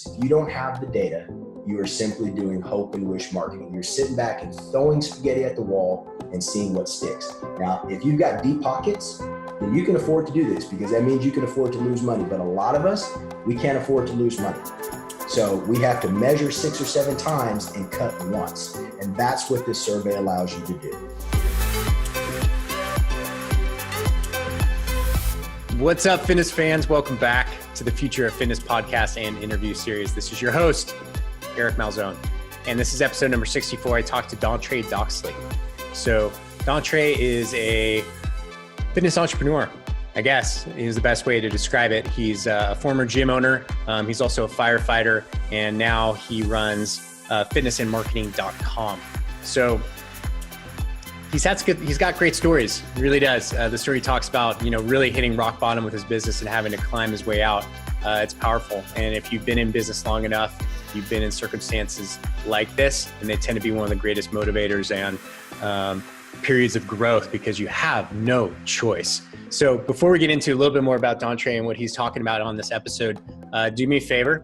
If you don't have the data, you are simply doing hope and wish marketing. You're sitting back and throwing spaghetti at the wall and seeing what sticks. Now, if you've got deep pockets, then you can afford to do this because that means you can afford to lose money. But a lot of us, we can't afford to lose money. So we have to measure 6 or 7 times and cut once. And that's what this survey allows you to do. What's up, fitness fans? Welcome back to the Future of Fitness podcast and interview series. This is your host, Eric Malzone. And this is episode number 64. I talked to Dontre Doxley. So Dontre is a fitness entrepreneur, I guess is the best way to describe it. He's a former gym owner. He's also a firefighter, and now he runs fitnessandmarketing.com. So he's got great stories. He really does. The story talks about, really hitting rock bottom with his business and having to climb his way out. It's powerful. And if you've been in business long enough, you've been in circumstances like this, and they tend to be one of the greatest motivators and periods of growth because you have no choice. So before we get into a little bit more about Dontre and what he's talking about on this episode, do me a favor,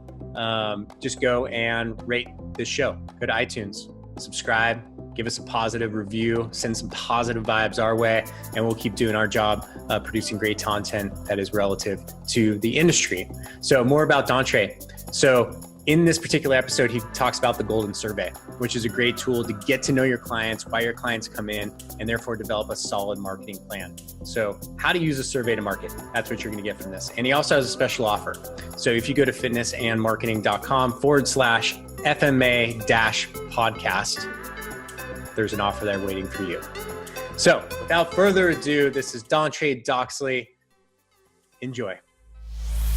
just go and rate this show. Go to iTunes, subscribe, give us a positive review, send some positive vibes our way, and we'll keep doing our job producing great content that is relative to the industry. So more about Dontre. So in this particular episode, he talks about the Golden Survey, which is a great tool to get to know your clients, why your clients come in, and therefore develop a solid marketing plan. So how to use a survey to market, that's what you're gonna get from this. And he also has a special offer. So if you go to fitnessandmarketing.com/FMA-podcast, there's an offer there waiting for you. So without further ado, this is Dontre Doxley. Enjoy.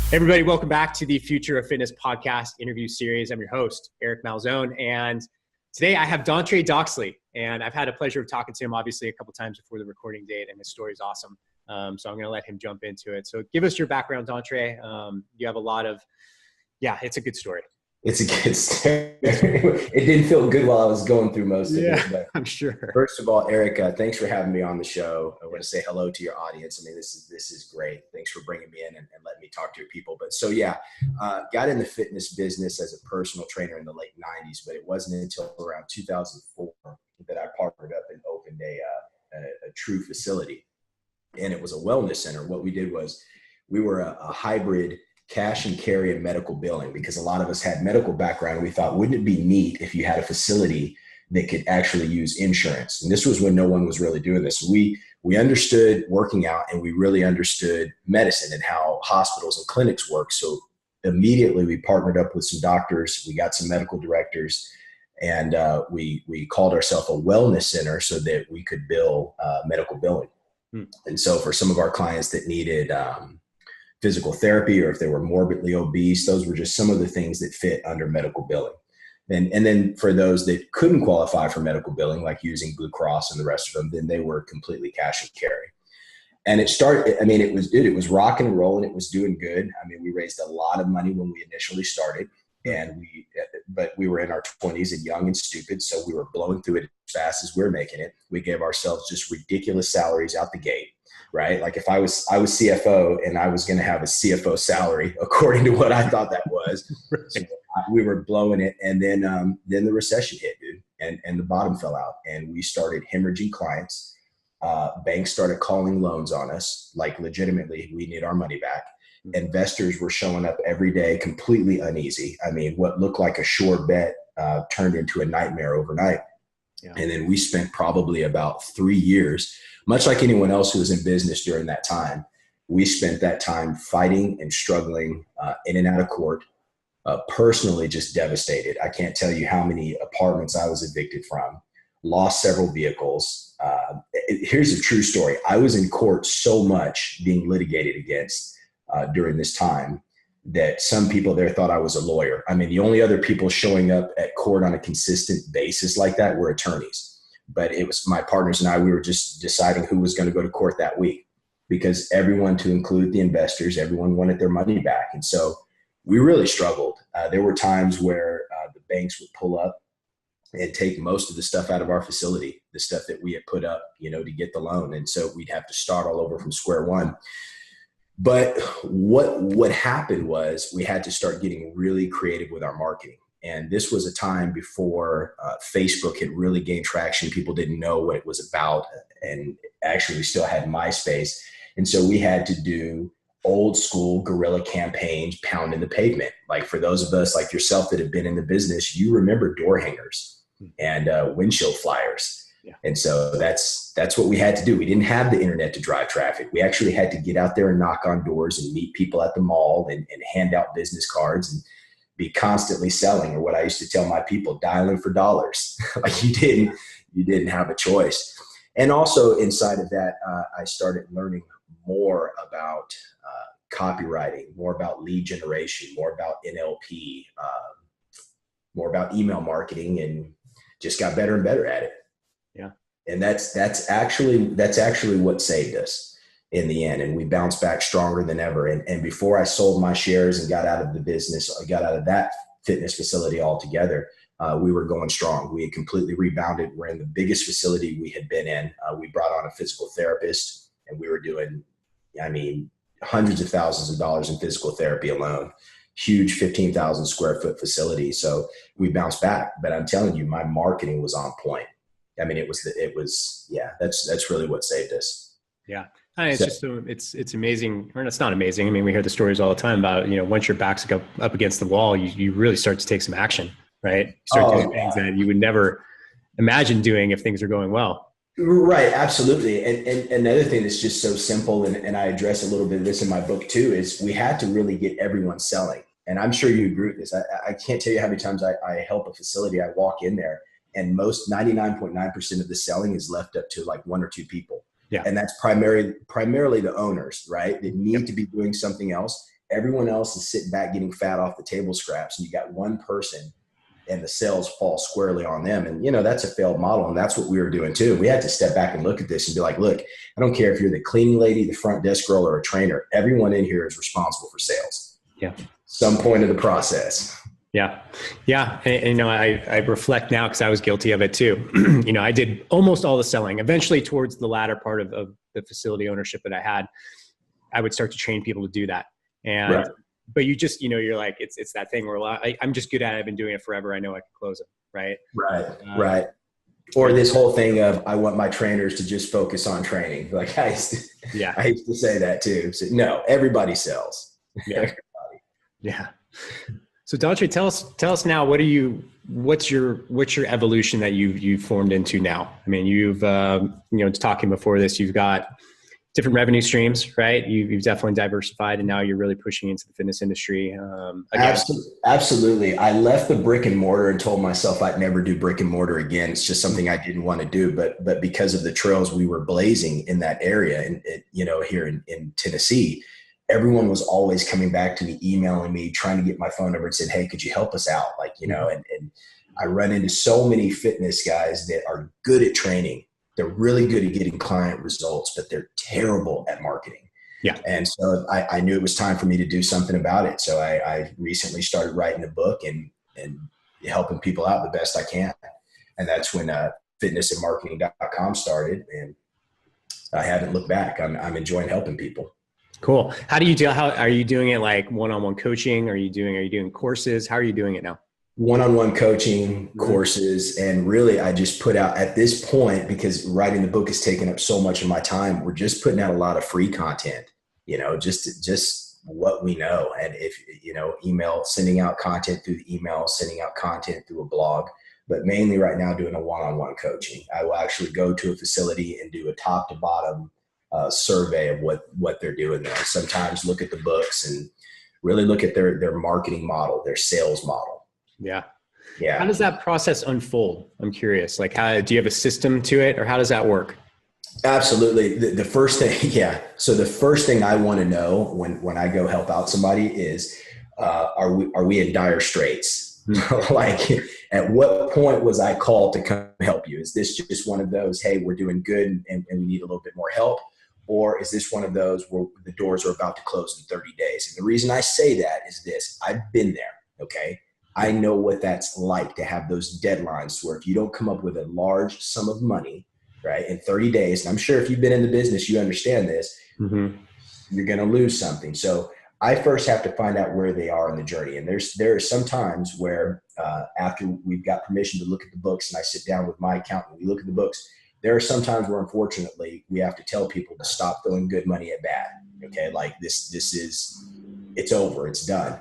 Hey everybody, welcome back to the Future of Fitness podcast interview series. I'm your host, Eric Malzone, and today I have Dontre Doxley, and I've had a pleasure of talking to him obviously a couple times before the recording date, and his story is awesome. So I'm going to let him jump into it. So give us your background, Dontre. You have a lot of, it's a good story. It's a good story. It didn't feel good while I was going through most of it. But I'm sure. First of all, Eric, thanks for having me on the show. I want to say hello to your audience. I mean, this is great. Thanks for bringing me in and letting me talk to your people. But so, got in the fitness business as a personal trainer in the late 90s, but it wasn't until around 2004 that I partnered up and opened a true facility. And it was a wellness center. What we did was we were a hybrid cash and carry and medical billing, because a lot of us had medical background. And we thought, wouldn't it be neat if you had a facility that could actually use insurance? And this was when no one was really doing this. We understood working out, and we really understood medicine and how hospitals and clinics work. So immediately we partnered up with some doctors. We got some medical directors, and we called ourselves a wellness center so that we could bill medical billing. And so for some of our clients that needed physical therapy, or if they were morbidly obese, those were just some of the things that fit under medical billing. And then for those that couldn't qualify for medical billing, like using Blue Cross and the rest of them, then they were completely cash and carry. And it started, it was rocking and rolling. It was doing good. We raised a lot of money when we initially started, but we were in our 20s and young and stupid. So we were blowing through it as fast as we were making it. We gave ourselves just ridiculous salaries out the gate. Right? Like if I was CFO and I was going to have a CFO salary according to what I thought that was, so we were blowing it. And then the recession hit, dude, and the bottom fell out, and we started hemorrhaging clients. Banks started calling loans on us, like legitimately, we need our money back. Investors were showing up every day, completely uneasy. What looked like a sure bet turned into a nightmare overnight. Yeah. And then we spent probably about 3 years, much like anyone else who was in business during that time. We spent that time fighting and struggling in and out of court, personally just devastated. I can't tell you how many apartments I was evicted from, lost several vehicles. Here's a true story. I was in court so much being litigated against during this time that some people there thought I was a lawyer. The only other people showing up at court on a consistent basis like that were attorneys. But it was my partners and I, we were just deciding who was going to go to court that week, because everyone, to include the investors, everyone wanted their money back. And so we really struggled. There were times where the banks would pull up and take most of the stuff out of our facility, the stuff that we had put up, to get the loan. And so we'd have to start all over from square one. But what happened was we had to start getting really creative with our marketing. And this was a time before Facebook had really gained traction. People didn't know what it was about. And actually, we still had MySpace. And so we had to do old school guerrilla campaigns, pounding the pavement. Like for those of us like yourself that have been in the business, you remember door hangers and windshield flyers. Yeah. And so that's what we had to do. We didn't have the internet to drive traffic. We actually had to get out there and knock on doors and meet people at the mall and hand out business cards and be constantly selling, or what I used to tell my people, dialing for dollars. Like you didn't have a choice. And also inside of that, I started learning more about copywriting, more about lead generation, more about NLP, more about email marketing, and just got better and better at it. Yeah. And that's actually what saved us in the end. And we bounced back stronger than ever. And before I sold my shares and got out of the business, I got out of that fitness facility altogether, we were going strong. We had completely rebounded. We're in the biggest facility we had been in. We brought on a physical therapist, and we were doing, hundreds of thousands of dollars in physical therapy alone. Huge 15,000 square foot facility. So we bounced back. But I'm telling you, my marketing was on point. That's really what saved us. Yeah. It's amazing, or it's not amazing. I mean, we hear the stories all the time about, once your back's up against the wall, you really start to take some action, right? You start doing things that you would never imagine doing if things are going well. Right. Absolutely. And another thing that's just so simple, and I address a little bit of this in my book too, is we had to really get everyone selling. And I'm sure you agree with this. I can't tell you how many times I help a facility, I walk in there, and most 99.9% of the selling is left up to like one or two people. Yeah. And that's primarily the owners, right? They need to be doing something else. Everyone else is sitting back getting fat off the table scraps. And you got one person and the sales fall squarely on them. And, that's a failed model. And that's what we were doing too. We had to step back and look at this and be like, look, I don't care if you're the cleaning lady, the front desk girl, or a trainer. Everyone in here is responsible for sales. Yeah. Some point of the process. Yeah. Yeah. And, I reflect now because I was guilty of it too. I did almost all the selling. Eventually towards the latter part of the facility ownership that I had, I would start to train people to do that. And, right. But you just, you're like, it's that thing where I'm just good at it. I've been doing it forever. I know I can close them. Right. Right. Right. Or this whole thing of, I want my trainers to just focus on training. Like I used to say that too. So, no, everybody sells. Yeah. Everybody. Yeah. So Dontre, tell us now, what's your evolution that you've formed into now? I mean, you've, talking before this, you've got different revenue streams, right? You've definitely diversified, and now you're really pushing into the fitness industry. Absolutely. I left the brick and mortar and told myself I'd never do brick and mortar again. It's just something I didn't want to do, but because of the trails we were blazing in that area and here in Tennessee, everyone was always coming back to me, emailing me, trying to get my phone number and said, hey, could you help us out? And I run into so many fitness guys that are good at training. They're really good at getting client results, but they're terrible at marketing. Yeah. And so I knew it was time for me to do something about it. So I recently started writing a book and helping people out the best I can. And that's when fitnessandmarketing.com started. And I haven't looked back. I'm enjoying helping people. Cool. How are you doing it, like one-on-one coaching? Are you doing courses? How are you doing it now? One-on-one coaching, courses. And really I just put out at this point, because writing the book has taken up so much of my time, we're just putting out a lot of free content, just what we know. And if, email, sending out content through the email, sending out content through a blog, but mainly right now doing a one-on-one coaching. I will actually go to a facility and do a top to bottom survey of what they're doing there. Sometimes look at the books and really look at their marketing model, their sales model. Yeah. Yeah. How does that process unfold? I'm curious. Like, do you have a system to it, or how does that work? Absolutely. The first thing, yeah. So the first thing I want to know when I go help out somebody is, are we in dire straits? Like, at what point was I called to come help you? Is this just one of those, hey, we're doing good and we need a little bit more help? Or is this one of those where the doors are about to close in 30 days? And the reason I say that is this: I've been there. Okay. I know what that's like to have those deadlines where if you don't come up with a large sum of money, right, in 30 days, and I'm sure if you've been in the business, you understand this. Mm-hmm. you're going to lose something. So I first have to find out where they are in the journey. And there are some times where after we've got permission to look at the books and I sit down with my accountant, we look at the books, there are some times where unfortunately we have to tell people to stop throwing good money at bad. Okay. Like this is, it's over, it's done.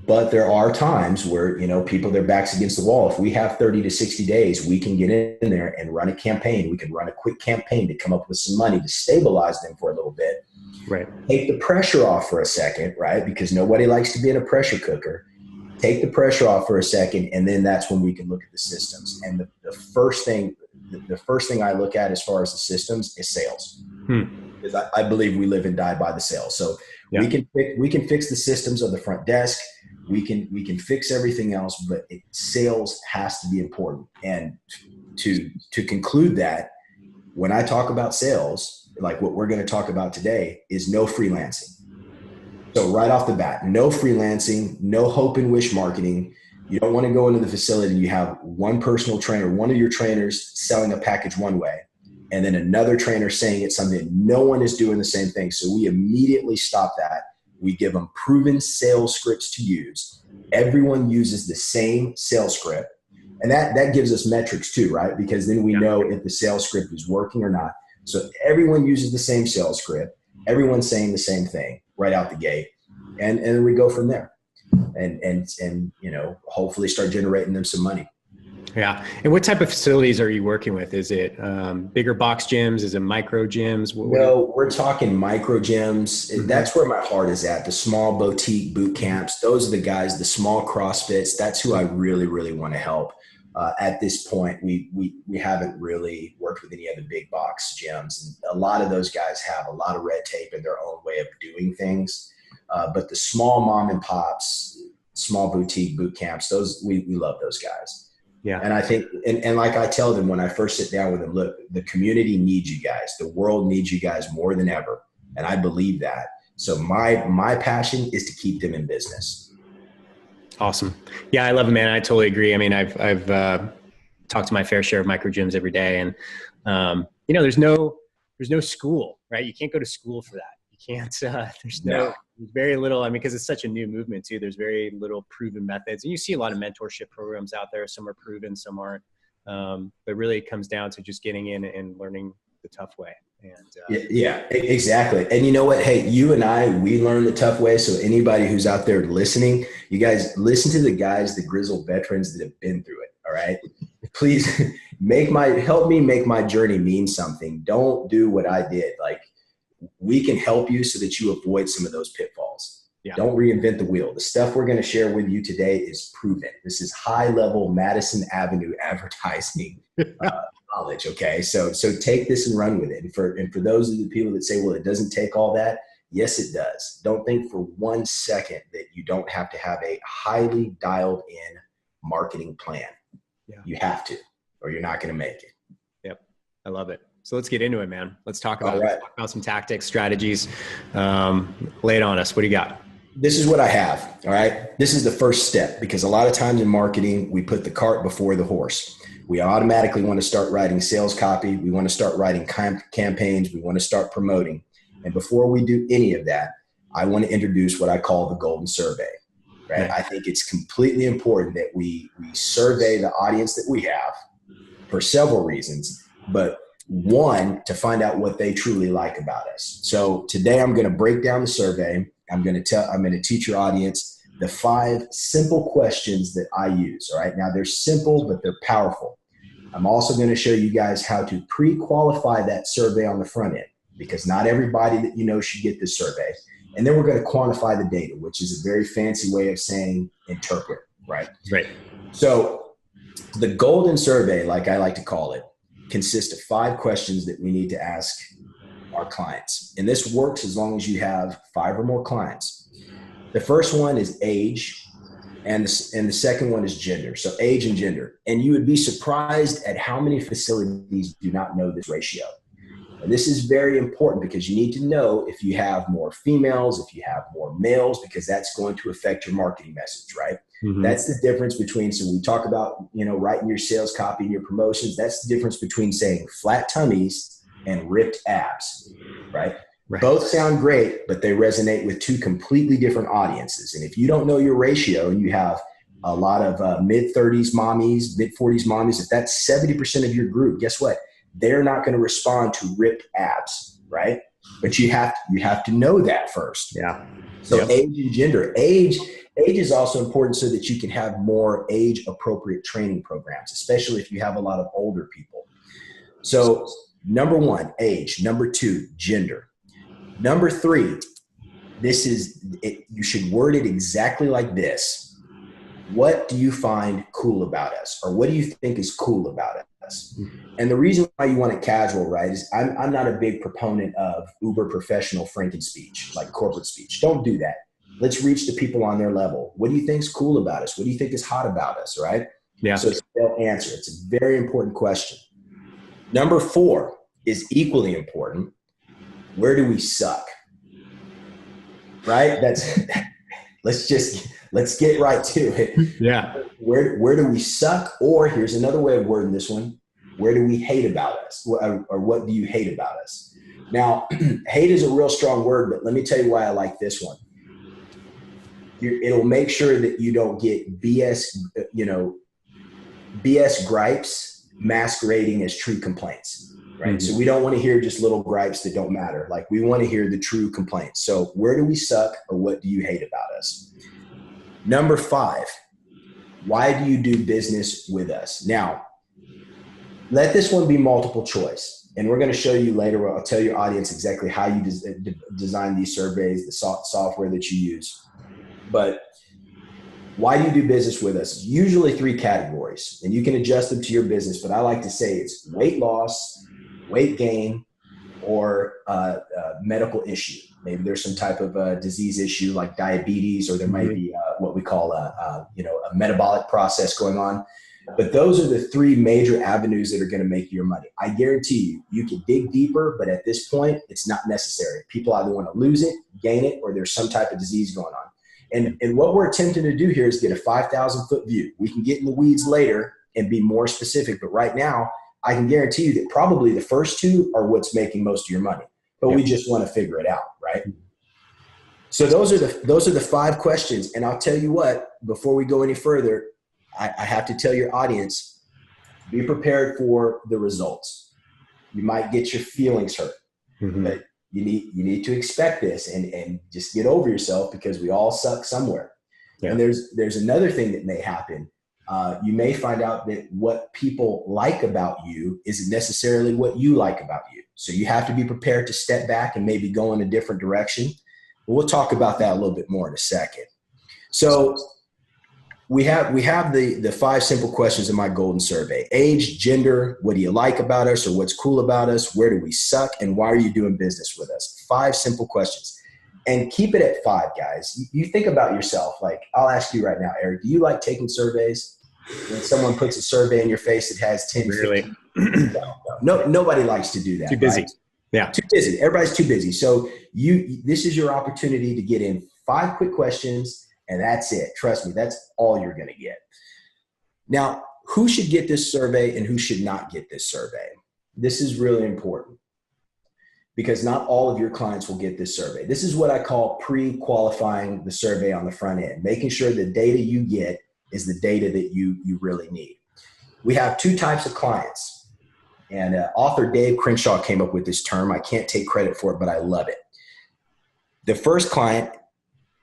But there are times where, people, their backs against the wall. If we have 30 to 60 days, we can get in there and run a campaign. We can run a quick campaign to come up with some money to stabilize them for a little bit. Right. Take the pressure off for a second, right? Because nobody likes to be in a pressure cooker. Take the pressure off for a second, and then that's when we can look at the systems. And the first thing I look at as far as the systems is sales. Because I believe we live and die by the sales. So we can fix the systems of the front desk. We can fix everything else, but sales has to be important. And to conclude that, when I talk about sales, like what we're going to talk about today, is no freelancing. So right off the bat, no freelancing, no hope and wish marketing. You don't want to go into the facility and you have one personal trainer, one of your trainers selling a package one way, and then another trainer saying it's something. No one is doing the same thing. So we immediately stop that. We give them proven sales scripts to use. Everyone uses the same sales script. And that gives us metrics too, right? Because then we know if the sales script is working or not. So everyone uses the same sales script. Everyone's saying the same thing right out the gate. And then we go from there and hopefully start generating them some money. Yeah. And what type of facilities are you working with? Is it bigger box gyms? Is it micro gyms? No, we're talking micro gyms. Mm-hmm. That's where my heart is at. The small boutique boot camps. Those are the guys, the small CrossFits. That's who I really, really want to help. At this point, we haven't really worked with any of the big box gyms. And a lot of those guys have a lot of red tape in their own way of doing things. But the small mom and pops, small boutique boot camps, those we love those guys. Yeah. And I think, and like I tell them when I first sit down with them, look, the community needs you guys. The world needs you guys more than ever. And I believe that. So my passion is to keep them in business. Awesome. Yeah, I love it, man. I totally agree. I mean, I've talked to my fair share of micro gyms every day, and there's no school, right? You can't go to school for that. You can't. There's very little. I mean, because it's such a new movement too. There's very little proven methods, and you see a lot of mentorship programs out there. Some are proven, some aren't. But really, it comes down to just getting in and learning the tough way. And yeah, exactly. And you know what? Hey, you and I, we learn the tough way. So anybody who's out there listening, you guys listen to the guys, the grizzled veterans that have been through it. All right. Please help me make my journey mean something. Don't do what I did. Like, we can help you so that you avoid some of those pitfalls. Yeah. Don't reinvent the wheel. The stuff we're going to share with you today is proven. This is high level Madison Avenue advertising knowledge. Okay. So take this and run with it. And for those of the people that say, well, it doesn't take all that. Yes, it does. Don't think for 1 second that you don't have to have a highly dialed in marketing plan. Yeah. You have to, or you're not going to make it. Yep. I love it. So let's get into it, man. Let's talk about some tactics, strategies. Lay it on us. What do you got? This is what I have. All right. This is the first step, because a lot of times in marketing, we put the cart before the horse. We automatically want to start writing sales copy. We want to start writing campaigns. We want to start promoting. And before we do any of that, I want to introduce what I call the golden survey. Right? I think it's completely important that we survey the audience that we have for several reasons, but one, to find out what they truly like about us. So today I'm going to break down the survey. I'm going to teach your audience the 5 simple questions that I use. All right. Now they're simple, but they're powerful. I'm also going to show you guys how to pre-qualify that survey on the front end, because not everybody that you know should get this survey. And then we're going to quantify the data, which is a very fancy way of saying interpret, right? Right. So the golden survey, like I like to call it, consists of 5 questions that we need to ask our clients. And this works as long as you have 5 or more clients. The first one is age, and the second one is gender. So age and gender. And you would be surprised at how many facilities do not know this ratio. And this is very important, because you need to know if you have more females, if you have more males, because that's going to affect your marketing message, right? Mm-hmm. That's the difference between, so we talk about, writing your sales copy and your promotions. That's the difference between saying flat tummies and ripped abs, right? Right. Both sound great, but they resonate with two completely different audiences. And if you don't know your ratio and you have a lot of mid-30s mommies, mid-40s mommies, if that's 70% of your group, guess what? They're not going to respond to ripped abs, right? But you have to know that first. Yeah. So age and gender. Age is also important so that you can have more age-appropriate training programs, especially if you have a lot of older people. So number one, age. Number two, gender. Number three, you should word it exactly like this. What do you find cool about us? Or what do you think is cool about us? And the reason why you want it casual, right, is I'm not a big proponent of uber professional franken speech, like corporate speech. Don't do that. Let's reach the people on their level. What do you think is cool about us? What do you think is hot about us, right? Yeah. So they'll answer. It's a very important question. Number four is equally important. Where do we suck? Right? Let's get right to it. Yeah. Where do we suck? Or here's another way of wording this one. Where do we hate about us? Or what do you hate about us? Now, hate is a real strong word, but let me tell you why I like this one. It'll make sure that you don't get BS gripes masquerading as true complaints, right? Mm-hmm. So we don't want to hear just little gripes that don't matter. Like, we want to hear the true complaints. So where do we suck, or what do you hate about us? Number five, why do you do business with us? Now, let this one be multiple choice. And we're going to show you later, I'll tell your audience exactly how you design these surveys, the software that you use. But why do you do business with us? Usually three categories, and you can adjust them to your business. But I like to say it's weight loss, weight gain, or medical issue. Maybe there's some type of disease issue like diabetes, or there might be what we call a metabolic process going on. But those are the three major avenues that are going to make your money. I guarantee you, you can dig deeper, but at this point, it's not necessary. People either want to lose it, gain it, or there's some type of disease going on. And what we're attempting to do here is get a 5,000-foot view. We can get in the weeds later and be more specific, but right now, I can guarantee you that probably the first two are what's making most of your money. But we just want to figure it out, right? So those are the five questions. And I'll tell you what, before we go any further, I have to tell your audience, be prepared for the results. You might get your feelings hurt, but you need to expect this and just get over yourself, because we all suck somewhere. Yeah. And there's another thing that may happen. You may find out that what people like about you isn't necessarily what you like about you. So you have to be prepared to step back and maybe go in a different direction. But we'll talk about that a little bit more in a second. So we have the five simple questions in my golden survey: age, gender, what do you like about us, or what's cool about us, where do we suck, and why are you doing business with us? 5 simple questions. And keep it at 5, guys. You think about yourself. Like, I'll ask you right now, Eric, do you like taking surveys? When someone puts a survey in your face that has 10, really? No, nobody likes to do that. Too busy. Right? Yeah. Too busy. Everybody's too busy. So this is your opportunity to get in 5 quick questions, and that's it. Trust me, that's all you're going to get. Now, who should get this survey and who should not get this survey? This is really important, because not all of your clients will get this survey. This is what I call pre-qualifying the survey on the front end, making sure the data you get is the data that you really need. We have 2 types of clients, and author Dave Crenshaw came up with this term. I can't take credit for it, but I love it. The first client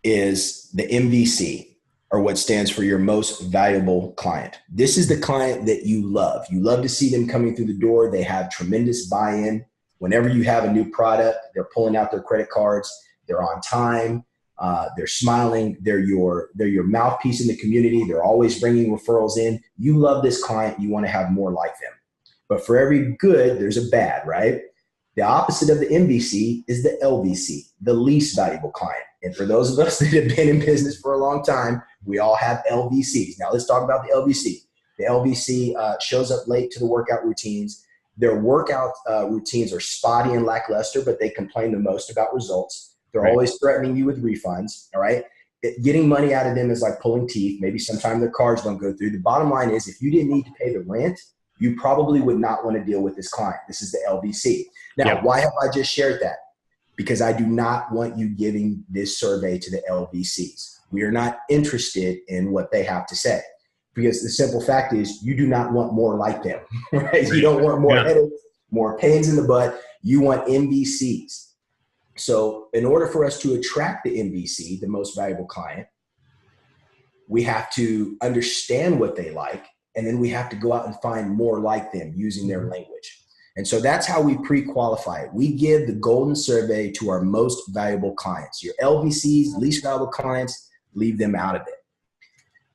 is the MVC, or what stands for your most valuable client. This is the client that you love. You love to see them coming through the door. They have tremendous buy-in. Whenever you have a new product, they're pulling out their credit cards. They're on time. They're smiling. They're your mouthpiece in the community. They're always bringing referrals in. You love this client. You want to have more like them. But for every good, there's a bad, right? The opposite of the MVC is the LVC, the least valuable client. And for those of us that have been in business for a long time, we all have LVCs. Now let's talk about the LVC. The LVC shows up late to the workout routines. Their workout routines are spotty and lackluster, but they complain the most about results. They're always threatening you with refunds, all right? Getting money out of them is like pulling teeth. Maybe sometimes their cards don't go through. The bottom line is, if you didn't need to pay the rent, you probably would not want to deal with this client. This is the LVC. Now, why have I just shared that? because I do not want you giving this survey to the LVCs. We are not interested in what they have to say, because the simple fact is you do not want more like them, right? You don't want more headaches, more pains in the butt. You want MVCs. So in order for us to attract the MVC, the most valuable client, we have to understand what they like, and then we have to go out and find more like them using their language. And so that's how we pre-qualify it. We give the golden survey to our most valuable clients. Your LVCs, least valuable clients, leave them out of it.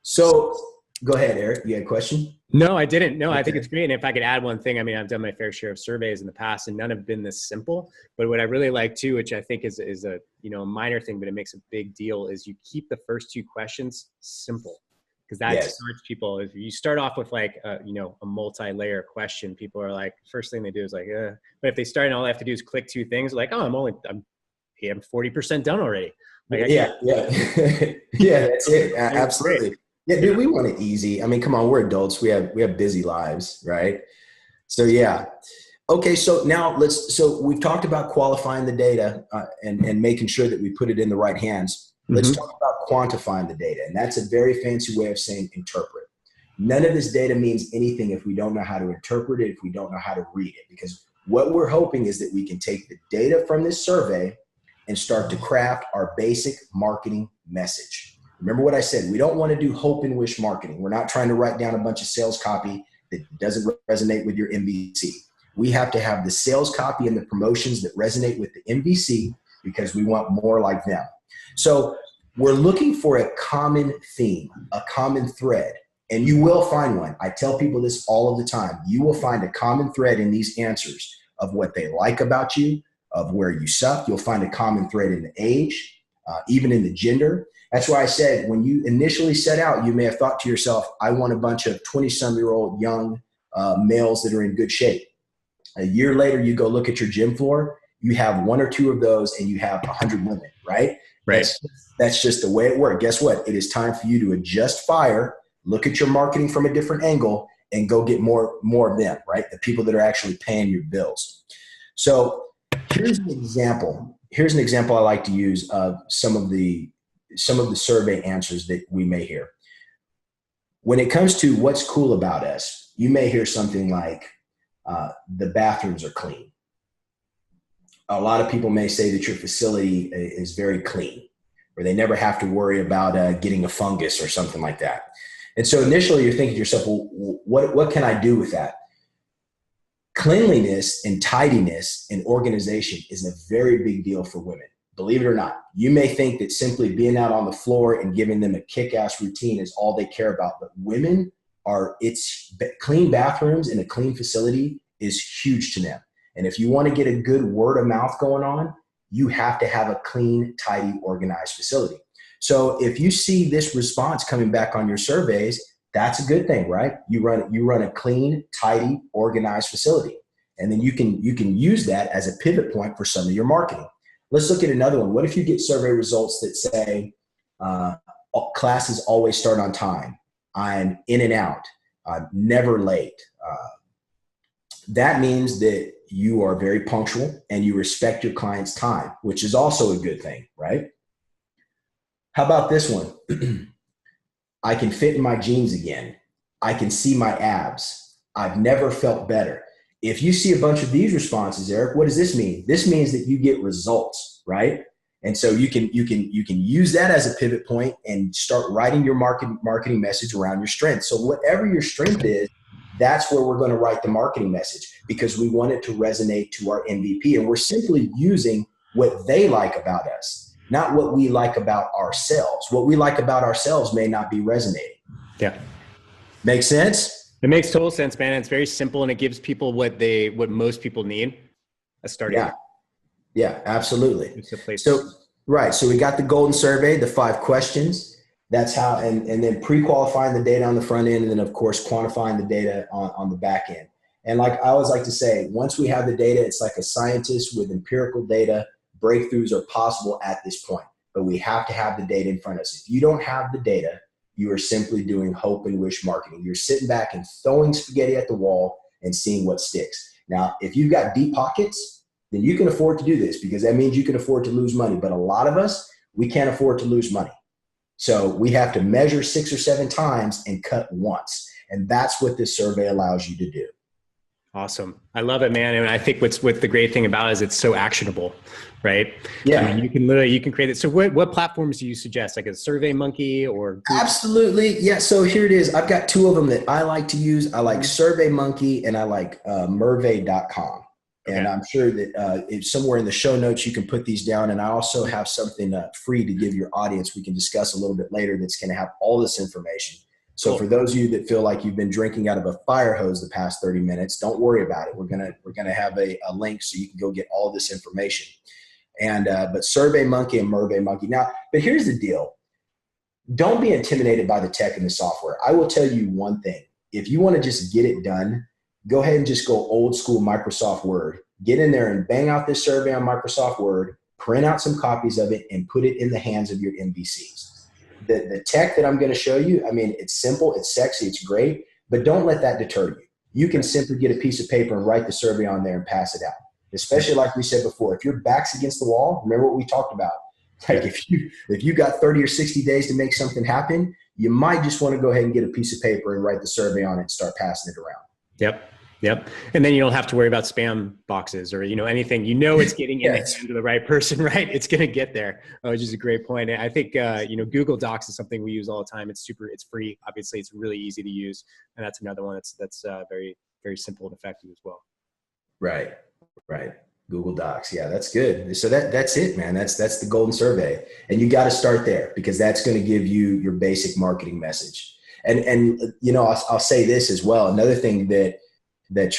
So go ahead, Eric. You had a question? No, I didn't. No, okay. I think it's great. And if I could add one thing, I mean, I've done my fair share of surveys in the past and none have been this simple. But what I really like too, which I think is a, a minor thing, but it makes a big deal, is you keep the first 2 questions simple. Because that starts people. If you start off with like, a multi-layer question, people are like, first thing they do is like, but if they start and all they have to do is click 2 things, like, oh, I'm 40% done already. Like, yeah, that's it. Absolutely. Yeah, dude, we want it easy. I mean, come on, we're adults. We have busy lives, right? So yeah. Okay, so now so we've talked about qualifying the data and making sure that we put it in the right hands. Let's talk about quantifying the data. And that's a very fancy way of saying interpret. None of this data means anything if we don't know how to interpret it, if we don't know how to read it. Because what we're hoping is that we can take the data from this survey and start to craft our basic marketing message. Remember what I said, we don't want to do hope and wish marketing. We're not trying to write down a bunch of sales copy that doesn't resonate with your MVC. We have to have the sales copy and the promotions that resonate with the MVC because we want more like them. So we're looking for a common theme, a common thread, and you will find one. I tell people this all of the time. You will find a common thread in these answers of what they like about you, of where you suck. You'll find a common thread in the age, even in the gender. That's why I said when you initially set out, you may have thought to yourself, I want a bunch of 20-some-year-old young males that are in good shape. A year later, you go look at your gym floor, you have 1 or 2 of those and you have 100 women, right? Right. That's just the way it works. Guess what? It is time for you to adjust fire, look at your marketing from a different angle, and go get more of them, right? The people that are actually paying your bills. So here's an example. Here's an example I like to use of some of the survey answers that we may hear. When it comes to what's cool about us, you may hear something like, the bathrooms are clean. A lot of people may say that your facility is very clean, or they never have to worry about getting a fungus or something like that. And so initially you're thinking to yourself, well, what can I do with that? Cleanliness and tidiness and organization is a very big deal for women. Believe it or not, you may think that simply being out on the floor and giving them a kick-ass routine is all they care about, but women it's clean bathrooms in a clean facility is huge to them. And if you want to get a good word of mouth going on, you have to have a clean, tidy, organized facility. So if you see this response coming back on your surveys, that's a good thing, right? You run a clean, tidy, organized facility. And then you can use that as a pivot point for some of your marketing. Let's look at another one. What if you get survey results that say classes always start on time, I'm in and out, I'm never late. That means that you are very punctual and you respect your client's time, which is also a good thing, right? How about this one? I can fit in my jeans again. I can see my abs. I've never felt better. If you see a bunch of these responses, Eric, what does this mean? This means that you get results, right? And so you can use that as a pivot point and start writing your marketing message around your strength. So whatever your strength is, that's where we're going to write the marketing message because we want it to resonate to our MVP. And we're simply using what they like about us, not what we like about ourselves. What we like about ourselves may not be resonating. Yeah. Make sense? It makes total sense, man. It's very simple and it gives people what most people need. A starting. Yeah, absolutely. So, right. So we got the golden survey, the 5 questions. That's how, and then pre-qualifying the data on the front end. And then of course, quantifying the data on the back end. And like I always like to say, once we have the data, it's like a scientist with empirical data. Breakthroughs are possible at this point, but we have to have the data in front of us. If you don't have the data, you are simply doing hope and wish marketing. You're sitting back and throwing spaghetti at the wall and seeing what sticks. Now, if you've got deep pockets, then you can afford to do this, because that means you can afford to lose money. But a lot of us, we can't afford to lose money. So we have to measure 6 or 7 times and cut once. And that's what this survey allows you to do. Awesome. I love it, man. And I think what the great thing about it is it's so actionable, right? Yeah. I mean, you can create it. So what platforms do you suggest? Like a Survey Monkey or Google? Absolutely. Yeah. So here it is. I've got 2 of them that I like to use. I like Survey Monkey and I like Mervey.com. And I'm sure that if somewhere in the show notes, you can put these down. And I also have something free to give your audience. We can discuss a little bit later. That's going to have all this information. So for those of you that feel like you've been drinking out of a fire hose the past 30 minutes, don't worry about it. We're gonna have a link so you can go get all this information. And but Survey Monkey and Mervey Monkey. Now, but here's the deal. Don't be intimidated by the tech and the software. I will tell you one thing. If you want to just get it done, go ahead and just go old school Microsoft Word. Get in there and bang out this survey on Microsoft Word, print out some copies of it, and put it in the hands of your MVCs. The tech that I'm going to show you, I mean, it's simple, it's sexy, it's great, but don't let that deter you. You can simply get a piece of paper and write the survey on there and pass it out. Especially like we said before, if your back's against the wall, remember what we talked about. Like if you got 30 or 60 days to make something happen, you might just want to go ahead and get a piece of paper and write the survey on it and start passing it around. Yep. And then you don't have to worry about spam boxes or, anything, it's getting in the hands of the right person, right? It's going to get there, which is a great point. I think, Google Docs is something we use all the time. It's free. Obviously it's really easy to use. And that's another one that's very, very simple and effective as well. Right. Google Docs. Yeah, that's good. So that's it, man. That's the golden survey. And you got to start there, because that's going to give you your basic marketing message. And I'll say this as well. Another thing that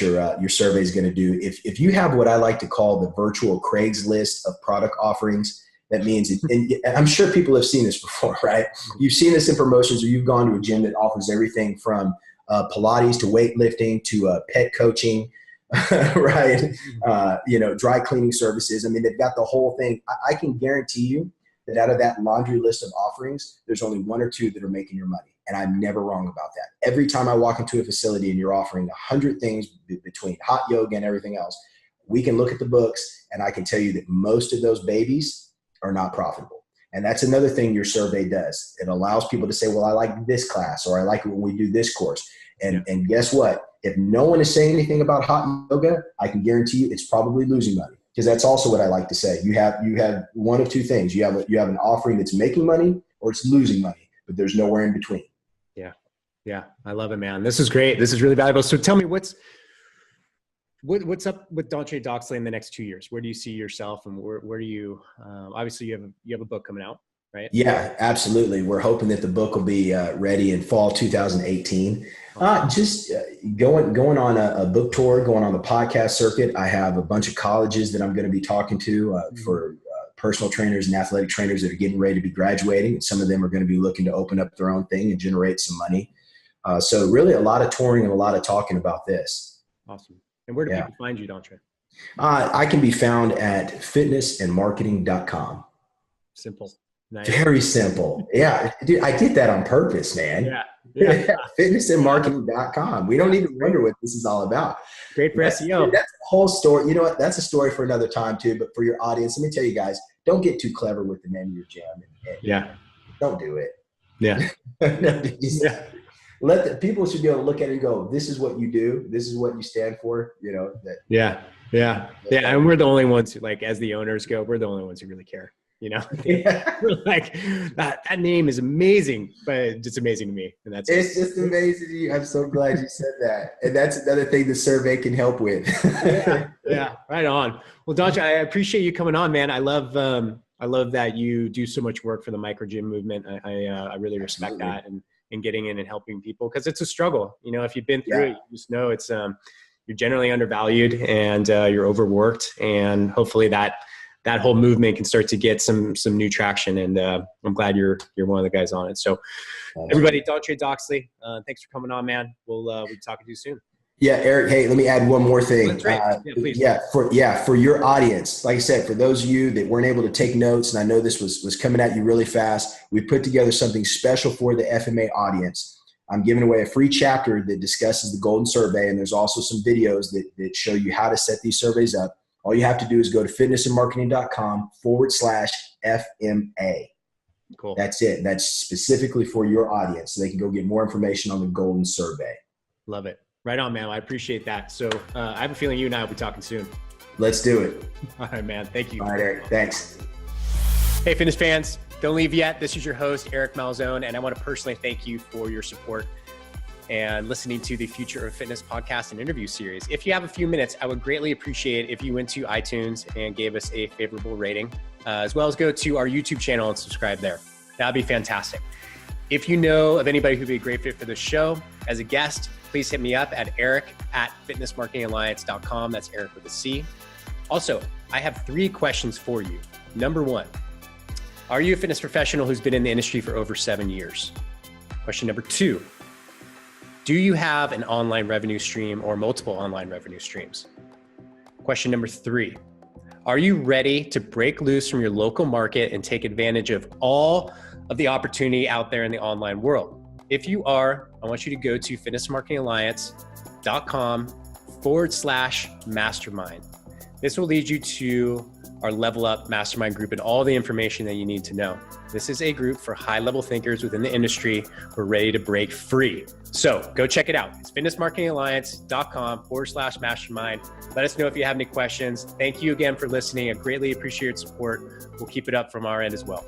your survey is going to do, if you have what I like to call the virtual Craigslist of product offerings, that means, and I'm sure people have seen this before, right? You've seen this in promotions, or you've gone to a gym that offers everything from Pilates to weightlifting to pet coaching, right? Dry cleaning services. I mean, they've got the whole thing. I can guarantee you that out of that laundry list of offerings, there's only 1 or 2 that are making your money. And I'm never wrong about that. Every time I walk into a facility and you're offering 100 things between hot yoga and everything else, we can look at the books and I can tell you that most of those babies are not profitable. And that's another thing your survey does. It allows people to say, well, I like this class, or I like it when we do this course. And guess what? If no one is saying anything about hot yoga, I can guarantee you it's probably losing money. Because that's also what I like to say. You have 1 of 2 things. You have an offering that's making money or it's losing money, but there's nowhere in between. Yeah. I love it, man. This is great. This is really valuable. So tell me what's up with Dontre Doxley in the next 2 years? Where do you see yourself, and where do you, obviously you have a book coming out, right? Yeah, absolutely. We're hoping that the book will be ready in fall 2018. Just going on a book tour, going on the podcast circuit. I have a bunch of colleges that I'm going to be talking to for personal trainers and athletic trainers that are getting ready to be graduating. And some of them are going to be looking to open up their own thing and generate some money. So really a lot of touring and a lot of talking about this. Awesome. And where do people find you, Dontre? I can be found at fitnessandmarketing.com. Simple. Nice. Very simple. Yeah, dude, I did that on purpose, man. Yeah. Fitnessandmarketing.com. We don't even wonder what this is all about. Great for SEO. That's the whole story. You know what? That's a story for another time too. But for your audience, let me tell you guys, don't get too clever with the name of your gym. Don't do it. Yeah. Let the people should be able to look at it and go, this is what you do. This is what you stand for. Yeah. And we're the only ones who, like, as the owners go, we're the only ones who really care. We're like, that name is amazing, but it's just amazing to me. And it's just amazing to you. I'm so glad you said that. And that's another thing the survey can help with. Yeah. Right on. Well, Dontre, I appreciate you coming on, man. I love that you do so much work for the micro gym movement. I really respect that and getting in and helping people, because it's a struggle. If you've been through it, you just know it's you're generally undervalued and you're overworked, and hopefully that whole movement can start to get some new traction. And I'm glad you're one of the guys on it. So everybody, Dontre Doxley, thanks for coming on, man. We'll be talking to you soon. Yeah, Eric, hey, let me add one more thing. That's right. Please. For your audience, like I said, for those of you that weren't able to take notes, and I know this was coming at you really fast, we put together something special for the FMA audience. I'm giving away a free chapter that discusses the golden survey, and there's also some videos that show you how to set these surveys up. All you have to do is go to fitnessandmarketing.com/FMA. Cool. That's it. That's specifically for your audience, so they can go get more information on the Golden Survey. Love it. Right on, man. I appreciate that. So I have a feeling you and I will be talking soon. Let's do it. All right, man. Thank you. All right, Eric. Thanks. Hey, fitness fans. Don't leave yet. This is your host, Eric Malzone, and I want to personally thank you for your support and listening to the Future of Fitness podcast and interview series. If you have a few minutes, I would greatly appreciate if you went to iTunes and gave us a favorable rating, as well as go to our YouTube channel and subscribe there. That'd be fantastic. If you know of anybody who'd be a great fit for this show as a guest, please hit me up at eric@fitnessmarketingalliance.com. That's Eric with a C. Also, I have 3 questions for you. Number 1, are you a fitness professional who's been in the industry for over 7 years? Question number 2, do you have an online revenue stream or multiple online revenue streams? Question number 3, are you ready to break loose from your local market and take advantage of all of the opportunity out there in the online world? If you are, I want you to go to fitnessmarketingalliance.com/mastermind. This will lead you to our Level Up Mastermind group and all the information that you need to know. This is a group for high-level thinkers within the industry who are ready to break free. So go check it out. It's fitnessmarketingalliance.com/mastermind. Let us know if you have any questions. Thank you again for listening. I greatly appreciate your support. We'll keep it up from our end as well.